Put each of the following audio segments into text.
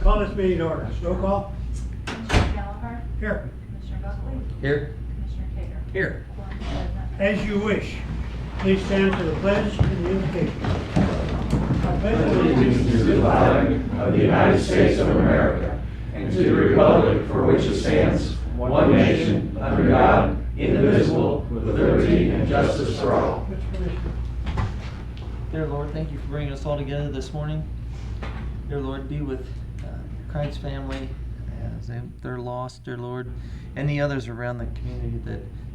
Call this meeting to order. Roll call. Commissioner Gallagher? Here. Commissioner Buckley? Here. Commissioner Taylor? Here. Quorum present. As you wish. Please stand for the pledge and the invocation. I pledge allegiance to the flag of the United States of America and to the republic for which it stands, one nation, under God, indivisible, with liberty and justice for all. Dear Lord, thank you for bringing us all together this morning. Dear Lord, be with Cride's family as they're lost, dear Lord, and the others around the community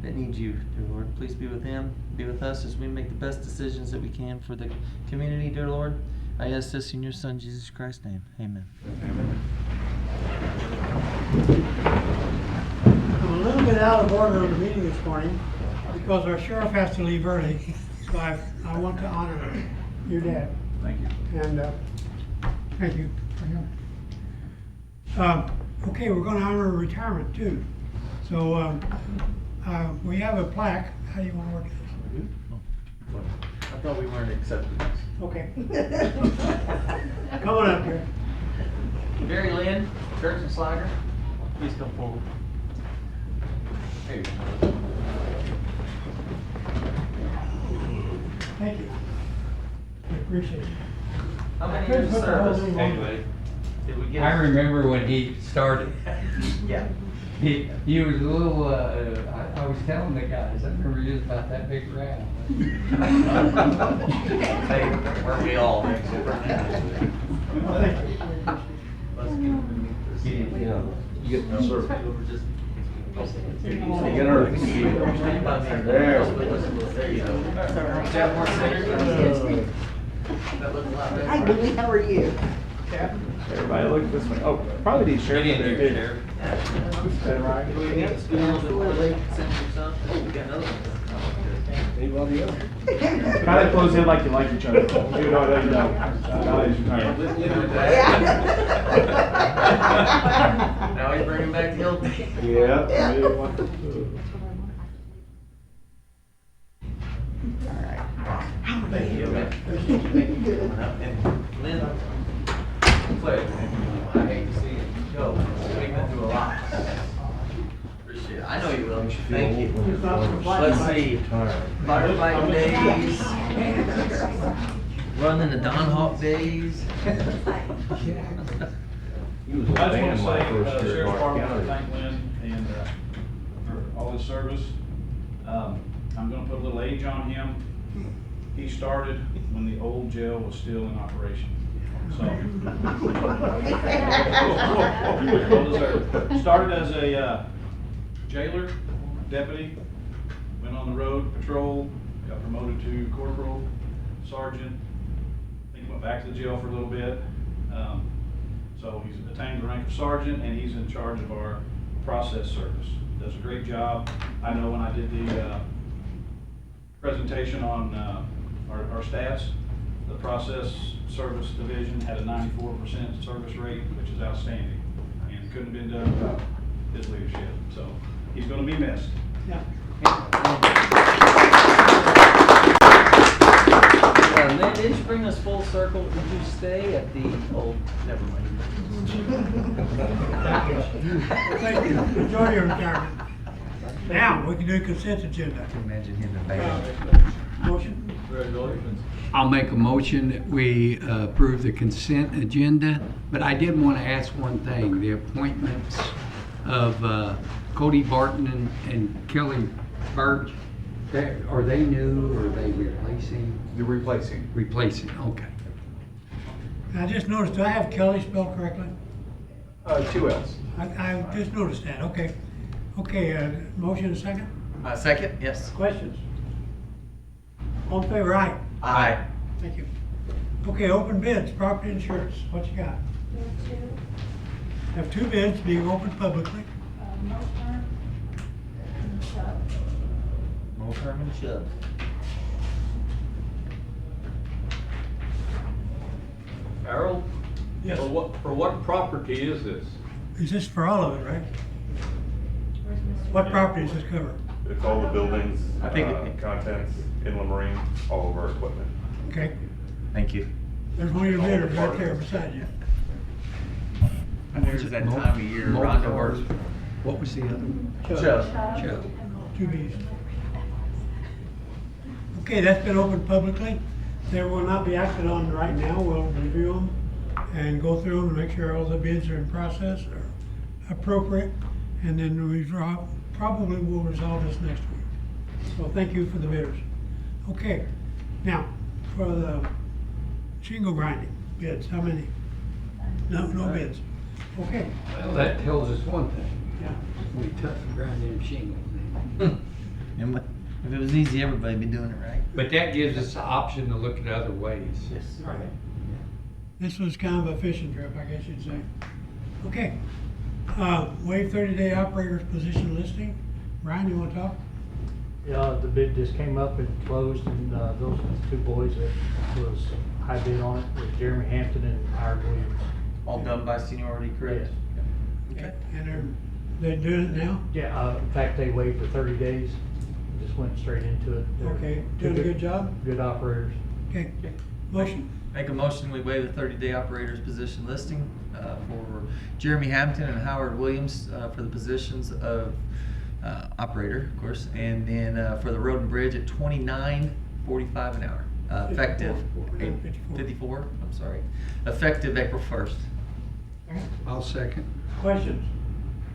that need you, dear Lord. Please be with them, be with us as we make the best decisions that we can for the community, dear Lord. I ask this in your Son, Jesus Christ's name. Amen. I'm a little bit out of order on the meeting this morning because our sheriff has to leave early. So I want to honor your dad. Thank you. And thank you for him. Okay, we're going to honor a retirement too. So we have a plaque. How do you want to work this? I thought we weren't accepting this. Okay. Come on up here. Mary Lynn, Church and Slager, please come forward. Thank you. I appreciate it. How many Couldn't years of put the whole service thing on. did we get? I remember when he started. Yeah. He was a little, I was telling the guys, I remember he was about that big around. Hey, weren't we all? Well, thank you. Let's get You get the service. There you go. Jeff, more center. That looks a lot better. Hi, Billy, how are you? Everybody look this way. Oh, probably need sheriff in there too. Is that right? Do we need to scoot a little bit more, send you some? Oh, we got another one. Kind of close in like you like each other. You know, no, you don't. Now he's retired. Now he's bringing back the old days. Yeah. Maybe one. Thank you, man. Thank you for coming out. And Lynn, pleasure. I hate to see it go. We've been through a lot. Appreciate it. I know you will. Thank you. Let's see. Firefighting days. Running the Don Hawk days. He was I just want banned to my say, first year at Sheriff's Clark Department, County. thank Lynn and, for all his service. I'm gonna put a little age on him. He started when the old jail was still in operation, so. Well deserved. Started as a, jailer, deputy, went on the road, patrol, got promoted to corporal, sergeant. I think went back to the jail for a little bit. So he's attained the rank of sergeant, and he's in charge of our process service. Does a great job. I know when I did the presentation on our stats, the process service division had a 94% service rate, which is outstanding, and couldn't have been done without his leadership. So he's going to be missed. Yeah. Lynn, didn't you bring us full circle? Did you stay at the old, never mind. Thank you. Enjoy your retirement. Now, we can do consent agenda. Imagine him in bed. Motion? I'll make a motion that we approve the consent agenda, but I did want to ask one thing. The appointments of Cody Barton and Kelly Birch, are they new or are they replacing? You're replacing. Replacing, okay. I just noticed, do I have Kelly spelled correctly? 2 L's. I just noticed that, okay. Okay, motion and second? Second, yes. Questions? All in favor, aye. Aye. Thank you. Okay, open bids, property insurance, what you got? There are two, Have 2 bids being opened publicly. Motorn and Chubb. Mo Herman Chubb. Harold, Yes. for what property is this? Is this for all of it, right? Where's Mr. What property does this cover? It's all the buildings, I think it- contents, inland marine, all of our equipment. Okay, Thank you. there's one of your bidders right there beside you. There's that time of year, Rhonda works. What was the other one? Chubb. Chubb. Two Bs. Okay, that's been opened publicly. They will not be acted on right now. We'll review them and go through them and make sure all the bids are in process or appropriate. And then we probably will resolve this next week. So thank you for the bidders. Okay, now, for the shingle grinding bids, how many? No bids. Okay. Well, that tells us one thing. Yeah. We tough to grind them shingles. And if it was easy, everybody'd be doing it right. But that gives us the option to look at other ways. Yes. Right. This was kind of a fishing trip, I guess you'd say. Okay. Waive 30-day operators position listing. Ryan, you want to talk? Yeah, the bid just came up and closed, and those are the two boys that was high bid on it, was Jeremy Hampton and Howard Williams. All done by seniority, correct? Okay. And they're doing it now? Yeah, in fact, they waived the 30 days, just went straight into it. They're Okay, doing a good job? Good operators. Okay. Motion. Make a motion, we waive the 30-day operators position listing for Jeremy Hampton and Howard Williams for the positions of operator, of course, and then for the road and bridge at $29.45 an hour, effective 54. I'm sorry, effective April 1st. I'll second. Questions?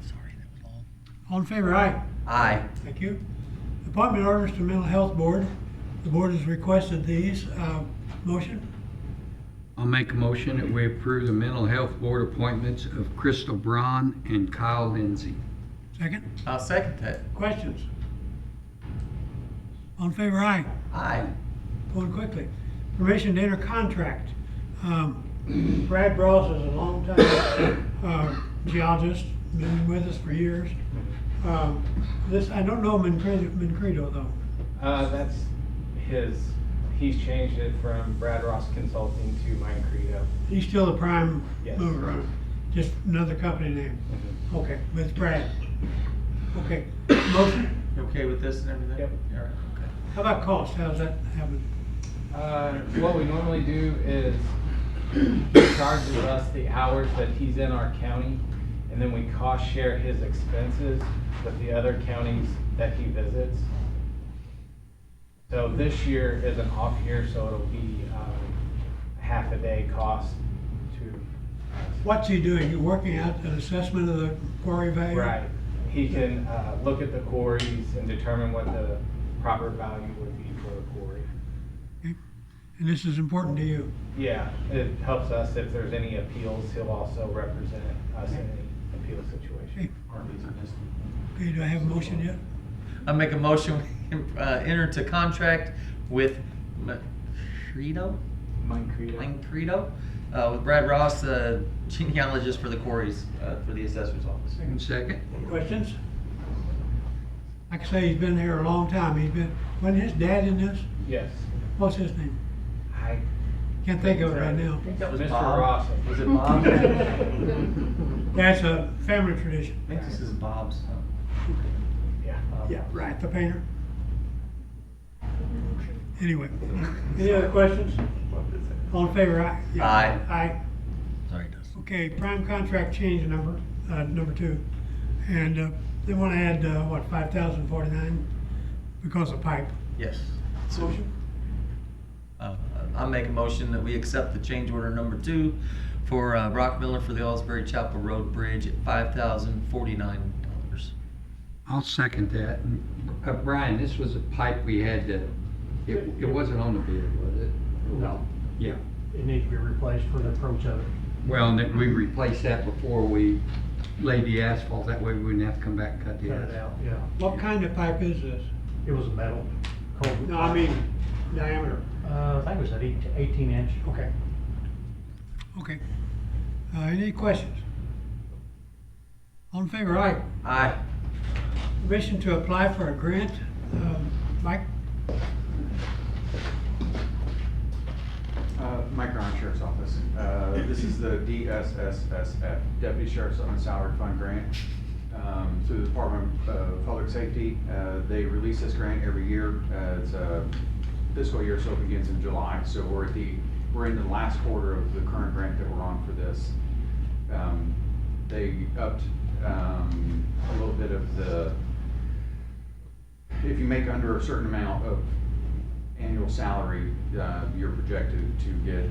Sorry, that was long. All in favor, aye. Aye. Thank you. Appointment orders to Mental Health Board. The board has requested these. Motion? I'll make a motion that we approve the mental health board appointments of Crystal Braun and Kyle Lindsay. Second? I'll second that. Questions? All in favor, aye. Aye. Going quickly. Permission to enter contract. Brad Bros is a longtime geologist, been with us for years. This, I don't know Mancredo though. That's he's changed it from Brad Ross Consulting to Mine Credo. He's still the prime Yes. mover on it, just another company name. Okay, but it's Brad. Okay, motion? You okay with this and everything? Yep. All right, okay. How about cost? How's that happen? What we normally do is he charges us the hours that he's in our county, and then we cost share his expenses with the other counties that he visits. So this year is an off year, so it'll be half a day cost to. What's he doing? You working out an assessment of the quarry value? Right. He can look at the quarries and determine what the proper value would be for the quarry. Okay. And this is important to you? Yeah, it helps us if there's any appeals. He'll also represent us in any appeal situation. Okay, do I have a motion yet? I make a motion, we enter into contract with Credo? Mine Credo. Credo, with Brad Ross, genealogist for the quarries, for the assessor's office. Second. Questions? Like I say, he's been here a long time. Wasn't his dad in this? Yes. What's his name? I Can't think of it right now. I think that was Mr. Bob. Ross. Was it Bob? That's a family tradition. I think this is Bob's. Yeah. Yeah, right, the painter. Anyway, any other questions? All in favor, aye? Yeah. Aye. Aye. Sorry, Dustin. Okay, prime contract change number 2. And they want to add, what, 5,049 because of pipe. Yes. Motion? I'll make a motion that we accept the change order number 2 for Brock Miller for the Ellsbury Chapel Road Bridge at $5,049. I'll second that. Brian, this was a pipe we had to, it wasn't on the bid, was it? No, Yeah. it needs to be replaced for the approach of it. Well, and then we replaced that before we laid the asphalt, that way we wouldn't have to come back and cut the Cut it asphalt. out, yeah. What kind of pipe is this? It was a metal. culvert. No, I mean diameter. I think it was at 18 inch. Okay. Okay. Any questions? All in favor, aye. Aye. Permission to apply for a grant. Mike? Mike Brown, Sheriff's Office. This is the DSSSF, Deputy Sheriff's Unsalaried Fund Grant, through the Department of Public Safety. They release this grant every year. It's a fiscal year, so it begins in July. So we're in the last quarter of the current grant that we're on for this. They upped a little bit of the, if you make under a certain amount of annual salary, you're projected to get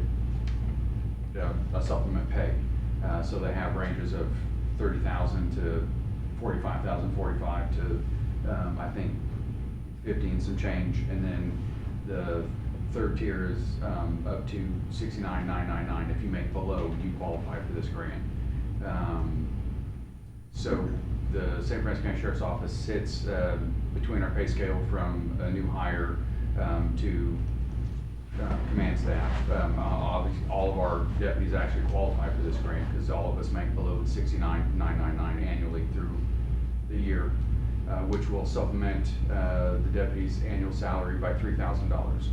a supplement pay. So they have ranges of 30,000 to 45,000, 45 to I think 15 some change, and then the third tier is up to 69,999. If you make below, you qualify for this grant. So the St. Francis County Sheriff's Office sits between our pay scale from a new hire to command staff. Obviously, all of our deputies actually qualify for this grant because all of us make below the 69,999 annually through the year, which will supplement the deputy's annual salary by $3,000,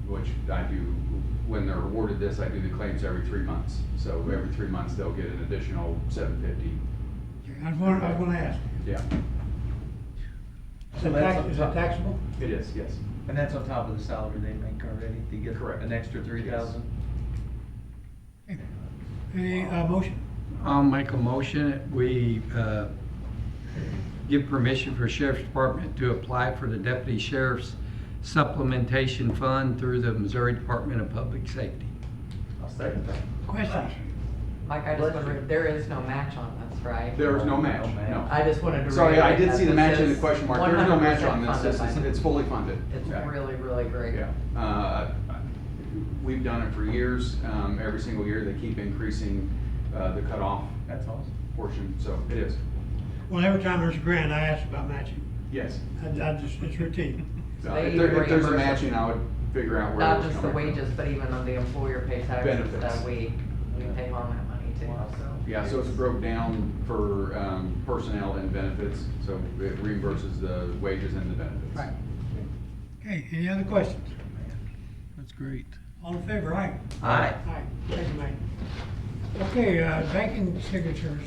which I do. When they're awarded this, I do the claims every 3 months. So every 3 months, they'll get an additional $750. I was gonna ask. Yeah, Is it taxable? it is, yes. And that's on top of the salary they make already, they get Correct. an extra 3,000? Any motion? I'll make a motion that we give permission for Sheriff's Department to apply for the Deputy Sheriff's Supplementation Fund through the Missouri Department of Public Safety. I'll second that. Questions? Mike, I just wondered, there is no match on this, right? There is no match, no. I just wanted to. Sorry, I did reiterate see the that match in the this question is mark. There's no match 100% on this. funded by them. It's fully funded. It's Yeah. really, really great. Yeah. We've done it for years. Every single year, they keep increasing the cutoff That's awesome. portion, so it is. Well, every time there's a grant, I ask about matching. Yes. It's routine. So They if there's a reimburse us. matching, I would figure out where Not it's just the coming from. wages, but even on the employer pay taxes Benefits. that we pay on that money too, so. Yeah, so it's broke down for personnel and benefits, so it reimburses the wages and the benefits. Right. Okay, any other questions? That's great. All in favor, aye? Aye. Aye. Thank you, Mike. Okay, banking signatures.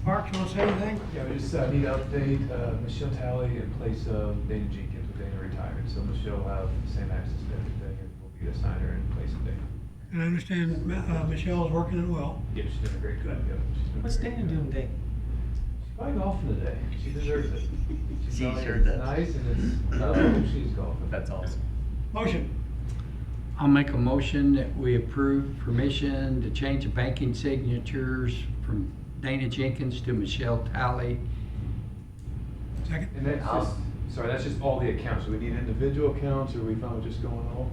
Mark, you want to say anything? Yeah, we just need to update Michelle Talley in place of Dana Jenkins with Dana retired. So Michelle will have the same access to everything and will be the signer in place of Dana. And I understand Michelle's working it well. Yeah, she's doing a great job. Yeah, she's doing What's a great Dana job. doing today? She's probably golfing today. She deserves it. She's She telling sure you does. it's nice and it's, she's golfing. That's awesome. Motion. I'll make a motion that we approve permission to change the banking signatures from Dana Jenkins to Michelle Talley. Second. And that's just, sorry, that's just all the accounts. Do we need individual accounts or are we fine with just going all?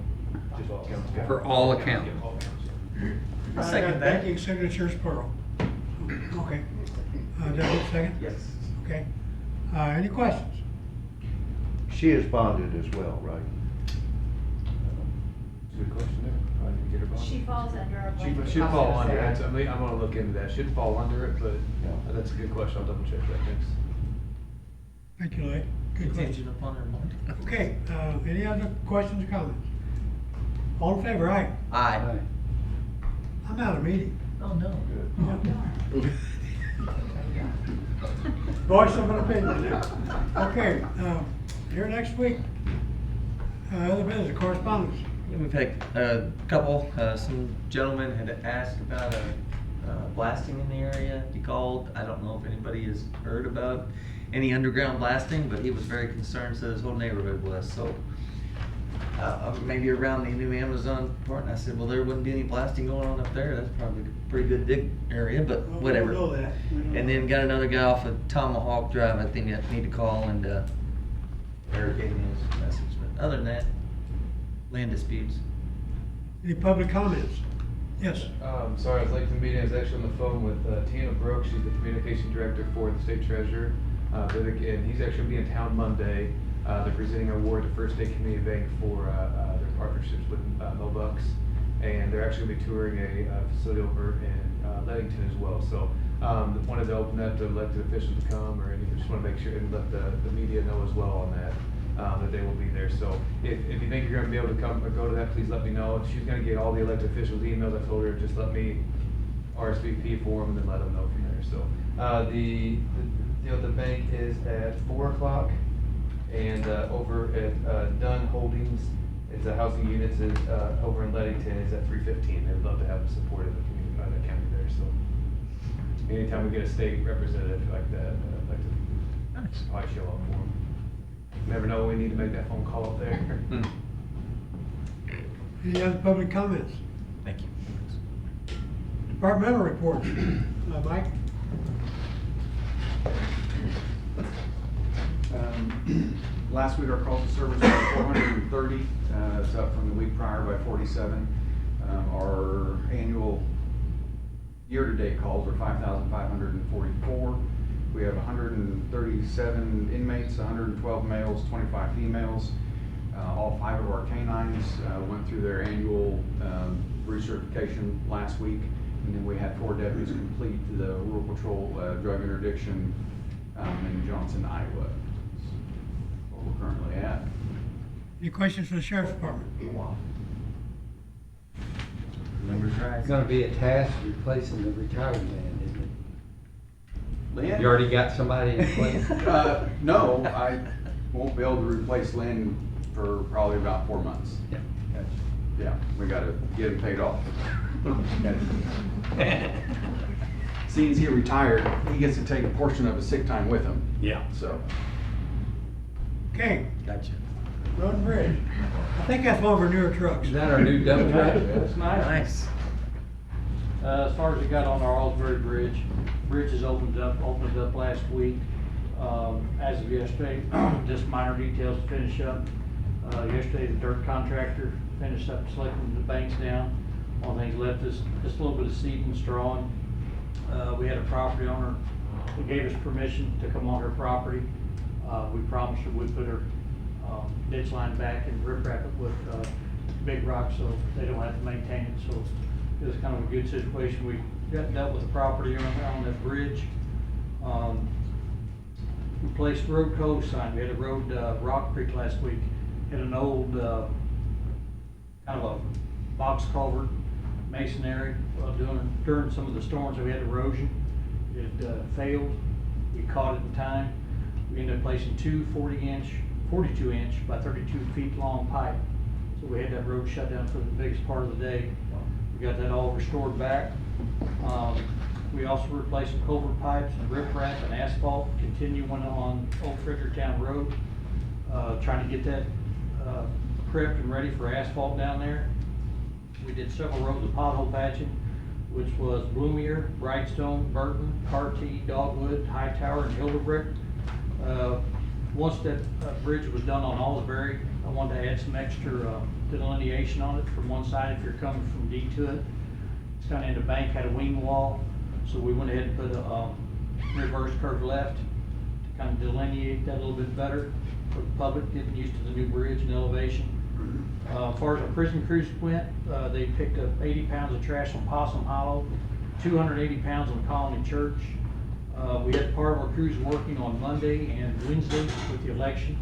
Just all accounts. yeah. For all accounts. Yeah, all accounts, yeah. I'll second that. Banking signatures plural. Okay. Deputy, second? Yes. Okay. Any questions? She is bonded as well, right? Good question there. I didn't get her bond. She falls under a She blanket. should fall I was under gonna it. say. I mean, I'm gonna look into that. Should fall under it, but that's a good question. I'll double check that next. Thank you, Lloyd. Good question. Contingent upon her mind. Okay, any other questions or comments? All in favor, aye? Aye. I'm out of meeting. Oh, no. Voice of an opinion there. Okay, here next week, other business, correspondence. Yeah, we've had a couple, some gentlemen had asked about blasting in the area. He called, I don't know if anybody has heard about any underground blasting, but he was very concerned, said his whole neighborhood was, so. Maybe around the new Amazon part, and I said, well, there wouldn't be any blasting going on up there, that's probably a pretty good dig area, but Well, we whatever. don't know that. We don't And know. then got another guy off of Tomahawk Drive, I think I need to call and, Eric gave me his message, but other than that, land disputes. Any public comments? Yes. Sorry, I was late to the meeting. I was actually on the phone with Tina Brooks. She's the communication director for the state treasurer. And he's actually gonna be in town Monday. They're presenting an award to First State Community Bank for their partnerships with Mobucks. And they're actually gonna be touring a facility over in Leadington as well. So wanted to open that to elected officials to come, or anything. Just wanna make sure and let the media know as well on that. That they will be there. So if you think you're gonna be able to come or go to that, please let me know. She's gonna get all the elected officials' emails. I told her, just let me RSVP for them and then let them know from there. So the bank is at 4 o'clock, and over at Dunn Holdings, it's a housing units is over in Leadington, is at 3:15. They'd love to have the support of the community, the county there. so. Anytime we get a state representative like that, I'd like to probably show up for them. Never know when we need to make that phone call up there. Any other public comments? Thank you. Departmental reports. Mike? Last week, our calls to service were 430. It's up from the week prior by 47. Our annual year-to-date calls are 5,544. We have 137 inmates, 112 males, 25 females. All 5 of our canines went through their annual recertification last week. And then we had 4 deputies complete the Rural Patrol drug interdiction in Johnson, Iowa. That's what we're currently at. Any questions for the Sheriff's Department? It's gonna be a task replacing the retired man, isn't it? Lynn? You already got somebody in place? No, I won't be able to replace Lynn for probably about 4 months. Yeah. Yeah, we gotta get him paid off. Seeing as he retired, he gets to take a portion of his sick time with him. Yeah. So. Okay, Gotcha. Road and Bridge. I think that's one of our newer trucks. Is that our new double track? That's nice. Nice. As far as we got on our Alsbury Bridge, bridge is opened up last week. As of yesterday, just minor details to finish up. Yesterday, the dirt contractor finished up selecting the banks down. One thing left is just a little bit of seed and straw. We had a property owner who gave us permission to come on her property. We promised her we'd put her ditch line back and riprap it with big rocks so they don't have to maintain it. So it was kind of a good situation. We got dealt with the property owner on that bridge. Replaced road code sign. We had a road Rock Creek last week. Had an old kind of a box culvert masonry during some of the storms. We had erosion. It failed. We caught it in time. We ended up placing 2 42 inch by 32 feet long pipe. So we had that road shut down for the biggest part of the day. We got that all restored back. We also replaced some culvert pipes and riprap and asphalt continuing on Old Fredericktown Road. Trying to get that prepped and ready for asphalt down there. We did several rows of pothole patching, which was Bloomier, Brightstone, Burton, Cartee, Dogwood, Hightower, and Hilderbrick. Once that bridge was done on Alsbury, I wanted to add some extra delineation on it from one side if you're coming from D to it. It's kind of in the bank, had a wing wall, so we went ahead and put a reverse curve left to kind of delineate that a little bit better for the public getting used to the new bridge and elevation. As far as our prison crews went, they picked up 80 pounds of trash on Possum Hollow, 280 pounds on Colony Church. We had part of our crews working on Monday and Wednesday with the election,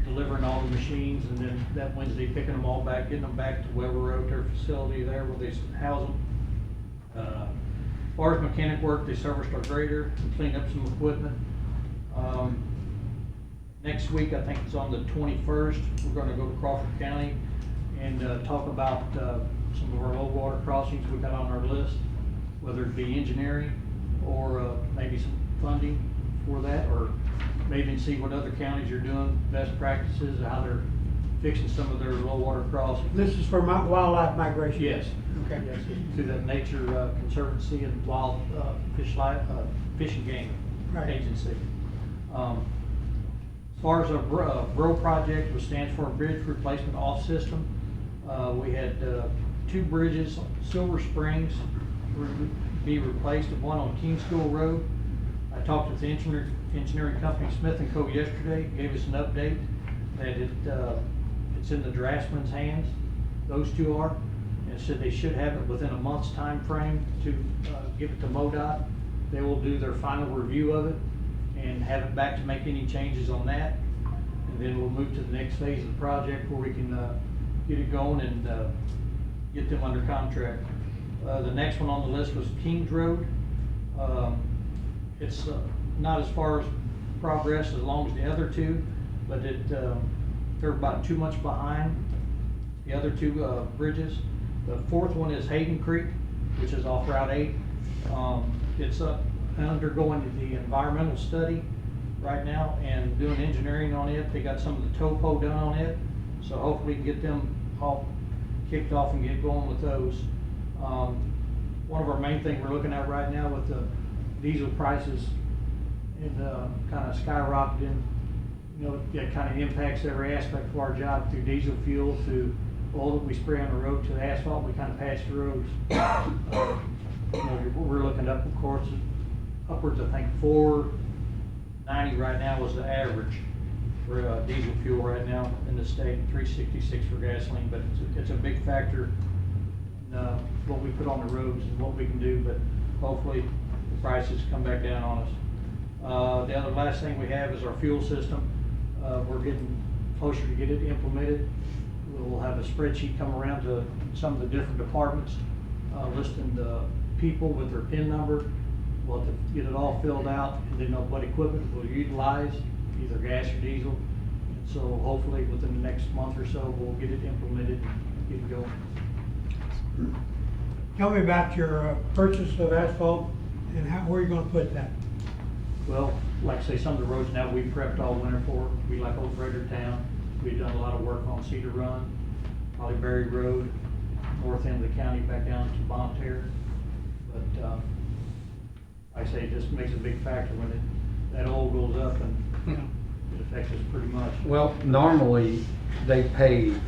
delivering all the machines, and then that Wednesday picking them all back, getting them back to Weber Road, their facility there where they house them. As far as mechanic work, they serviced our grader, cleaned up some equipment. Next week, I think it's on the 21st, we're gonna go to Crawford County and talk about some of our low water crossings we got on our list, whether it be engineering or maybe some funding for that, or maybe see what other counties are doing, best practices, how they're fixing some of their low water crossings. This is for wildlife migration? Yes. Okay. Yes, through the Nature Conservancy and Wild Fish and Game Agency. As far as our BRO project, which stands for Bridge Replacement Off System, we had 2 bridges, Silver Springs, be replaced, and one on King School Road. I talked with the engineering company Smith & Co. yesterday, gave us an update that it's in the draftsman's hands, those 2 are, and said they should have it within a month's time frame to give it to MoDOT. They will do their final review of it and have it back to make any changes on that, and then we'll move to the next phase of the project where we can get it going and get them under contract. The next one on the list was Kings Road. It's not as far as progress as long as the other 2, but they're about 2 months behind the other 2 bridges. The 4th one is Hayden Creek. which is off Route 8. It's undergoing the environmental study right now and doing engineering on it. They got some of the topo done on it, so hopefully we can get them all kicked off and get going with those. One of our main things we're looking at right now with the diesel prices and kind of skyrocketing, you know, it kind of impacts every aspect of our job, through diesel fuel, through oil that we spray on the road, to the asphalt we kind of patch the roads. You know, we're looking up, of course, upwards, I think $4.90 right now is the average for diesel fuel right now in the state, $3.66 for gasoline, but it's a big factor in what we put on the roads and what we can do, but hopefully the prices come back down on us. The other last thing we have is our fuel system. We're getting closer to get it implemented. We'll have a spreadsheet come around to some of the different departments, listing the people with their PIN number. We'll have to get it all filled out and then know what equipment we'll utilize, either gas or diesel. And so hopefully within the next month or so, we'll get it implemented and get it going. Tell me about your purchase of asphalt and where you're gonna put that. Well, like I say, some of the roads now we've prepped all winter for. We like Old Fredericktown. We've done a lot of work on Cedar Run, Holly Berry Road, north end of the county back down to Bonterre. But like I say, it just makes a big factor when that oil goes up, and it affects us pretty much. Well, normally they pave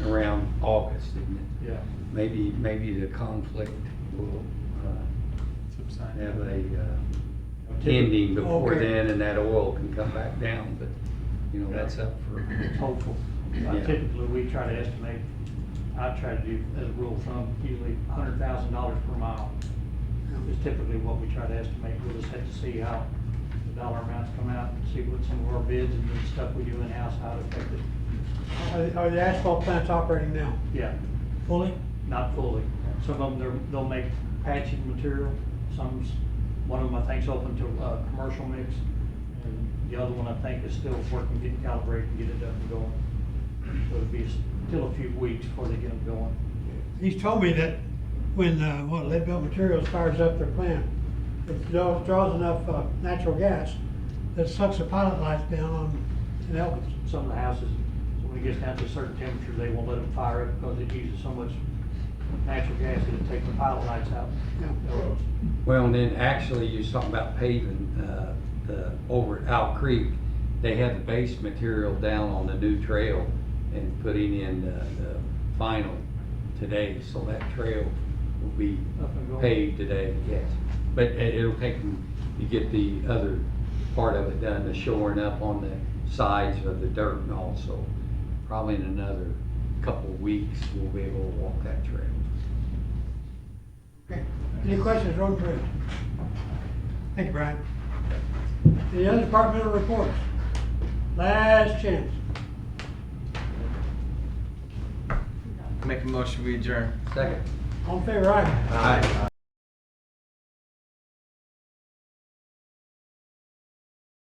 around August, isn't it? Yeah. Maybe the conflict will have a ending before Okay. then, and that oil can come back down, but, you know, that's up for. It's hopeful. Yeah. Typically, we try to estimate, I try to do, as a rule of thumb, usually $100,000 per mile is typically what we try to estimate. We'll just have to see how the dollar amounts come out, and see what some of our bids and the stuff we do in-house, how it affects it. Are the asphalt plants operating now? Yeah, Fully? not fully. Some of them, they'll make patching material. One of them I think is open to commercial mix, and the other one I think is still working, getting calibrated and get it up and going. So it'll be still a few weeks before they get them going. He's told me that when, Leadbelt Materials fires up their plant, it draws enough natural gas that sucks the pilot lights down on in Elkins. Some of the houses, so when it gets down to a certain temperature, they won't let them fire it because it uses so much natural gas that it takes the pilot lights out. Yeah. Well, and then actually, you're talking about paving, over at Owl Creek, they had the base material down on the new trail and putting in the final today, so that trail will be Up and going. paved today, yes. But it'll take them to get the other part of it done, the shoring up on the sides of the dirt, and also probably in another couple of weeks, we'll be able to walk that trail. Okay. Any questions, Road and Bridge? Thank you, Brian. Any other departmental reports? Last chance. Make a motion, we adjourn. Second. All in favor, aye? Aye.